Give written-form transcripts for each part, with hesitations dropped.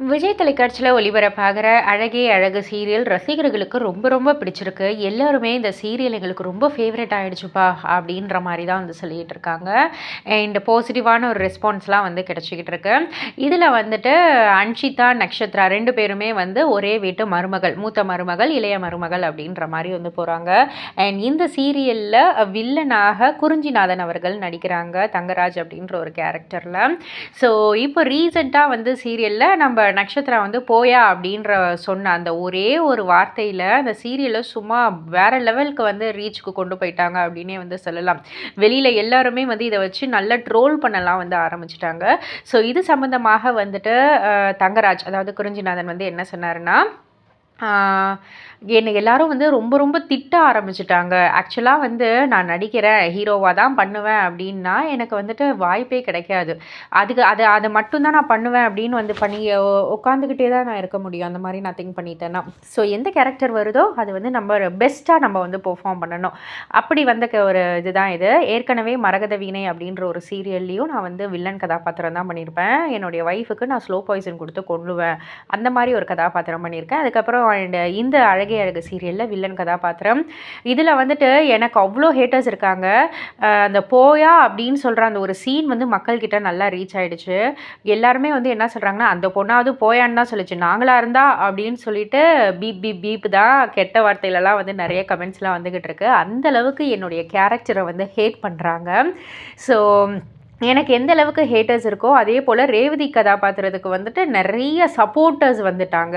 விஜய் தொலைக்காட்சியில ஒளிபரப்பாகிற அழகே அழகு சீரியல் ரசிகர்களுக்கு ரொம்ப ரொம்ப பிடிச்சிருக்கு. எல்லாருமே இந்த சீரியல் எங்களுக்கு ரொம்ப ஃபேவரட் ஆயிடுச்சுப்பா அப்படின்ற மாரி தான் வந்து சொல்லிட்டு இருக்காங்க. அண்ட் பாசிட்டிவான ஒரு ரெஸ்பான்ஸ்லாம் வந்து கிடைச்சிக்கிட்டு இருக்கு. இதில வந்துட்டு அன்ஷிதா, நக்ஷத்ரா 2 பேருமே வந்து ஒரே வீட்டு மருமகள். மூத்த மருமகள், இளைய மருமகள் அப்படின்ற மாரி வந்து போறாங்க. அண்ட் இந்த சீரியல்ல வில்லனாக குறிஞ்சிநாதன் அவர்கள் நடிக்கிறாங்க. தங்கராஜ் அப்படின்ற ஒரு கேரக்டர்ல. ஸோ இப்போ ரீசெண்டா வந்து சீரியல்ல நம்ம நக்ஷத்ரா வந்து போயா அப்படின்ற சொன்ன அந்த ஒரே ஒரு வார்த்தையில அந்த சீரியலை சும்மா வேற லெவலுக்கு வந்து ரீச்சுக்கு கொண்டு போயிட்டாங்க அப்படின்னே வந்து சொல்லலாம். வெளியில எல்லாருமே வந்து இதை வச்சு நல்லா ட்ரோல் பண்ணலாம் வந்து ஆரம்பிச்சிட்டாங்க. ஸோ இது சம்பந்தமாக வந்துட்டு தங்கராஜ் அதாவது குறிஞ்சிநாதன் வந்து என்ன சொன்னாருன்னா, என்னை எல்லாரும் வந்து ரொம்ப ரொம்ப திட்ட ஆரம்பிச்சுட்டாங்க. ஆக்சுவலாக வந்து நான் நடிக்கிறேன், ஹீரோவாக தான் பண்ணுவேன் அப்படின்னா எனக்கு வந்துட்டு வாய்ப்பே கிடைக்காது. அதுக்கு அதை மட்டும் தான் நான் பண்ணுவேன் அப்படின்னு வந்து பண்ணி உட்காந்துக்கிட்டே தான் நான் இருக்க முடியும். அந்த மாதிரி நான் திங்க் பண்ணிட்டேன்னா. ஸோ எந்த கேரக்டர் வருதோ அது வந்து நம்ம பெஸ்ட்டாக நம்ம வந்து பெர்ஃபார்ம் பண்ணணும். அப்படி வந்த ஒரு இதுதான் இது. ஏற்கனவே மரகத வீணை அப்படின்ற ஒரு சீரியல்லையும் நான் வந்து வில்லன் கதாபாத்திரம் தான் பண்ணியிருப்பேன். என்னுடைய ஒய்ஃபுக்கு நான் ஸ்லோ பாய்சன் கொடுத்து கொல்லுவேன். அந்த மாதிரி ஒரு கதாபாத்திரம் பண்ணியிருக்கேன். அதுக்கப்புறம் இந்த அழகே அழகு சீரியலில் வில்லன் கதாபாத்திரம். இதில் வந்துட்டு எனக்கு அவ்வளோ ஹேட்டர்ஸ் இருக்காங்க. அந்த போயா அப்படின்னு சொல்கிற அந்த ஒரு சீன் வந்து மக்கள்கிட்ட நல்லா ரீச் ஆகிடுச்சு. எல்லாருமே வந்து என்ன சொல்கிறாங்கன்னா, அந்த பொண்ணாவது போயான்னு தான் சொல்லிச்சு, நாங்களாக இருந்தா அப்படின்னு சொல்லிட்டு பீப் பீப் பீப் தான் கெட்ட வார்த்தையிலலாம் வந்து நிறைய கமெண்ட்ஸ்லாம் வந்துக்கிட்டு இருக்கு. அந்த அளவுக்கு என்னுடைய கேரக்டரை வந்து ஹேட் பண்ணுறாங்க. ஸோ எனக்கு எந்த அளவுக்கு ஹேட்டர்ஸ் இருக்கோ அதே போல் ரேவதி கதாபாத்திரத்துக்கு வந்துட்டு நிறைய சப்போர்ட்டர்ஸ் வந்துட்டாங்க.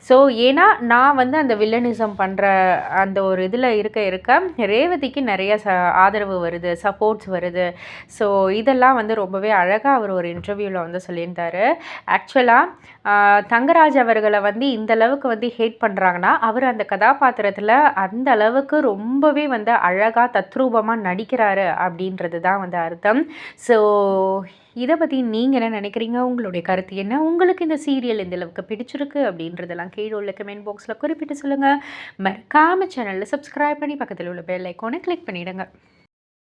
ஸோ ஏன்னா நான் வந்து அந்த வில்லனிசம் பண்ணுற அந்த ஒரு இதில் இருக்க ரேவதிக்கு நிறைய ஆதரவு வருது, சப்போர்ட்ஸ் வருது. ஸோ இதெல்லாம் வந்து ரொம்பவே அழகாக அவர் ஒரு இன்டர்வியூவில் வந்து சொல்லியிருந்தார். ஆக்சுவலாக தங்கராஜ் அவர்களை வந்து இந்த அளவுக்கு வந்து ஹேட் பண்ணுறாங்கன்னா அவர் அந்த கதாபாத்திரத்தில் அந்த அளவுக்கு ரொம்பவே வந்து அழகாக தத்ரூபமாக நடிக்கிறாரு அப்படின்றது தான் வந்து அர்த்தம். ஸோ இதை பற்றி நீங்கள் என்ன நினைக்கிறீங்க? உங்களுடைய கருத்து என்ன? உங்களுக்கு இந்த சீரியல் எந்த அளவுக்கு பிடிச்சிருக்கு அப்படின்றதெல்லாம் கீழே உள்ள கமெண்ட் பாக்ஸில் குறிப்பிட்டு சொல்லுங்கள். மறக்காமல் சேனலில் சப்ஸ்கிரைப் பண்ணி பக்கத்தில் உள்ள பெல் ஐக்கானை கிளிக் பண்ணிவிடுங்க.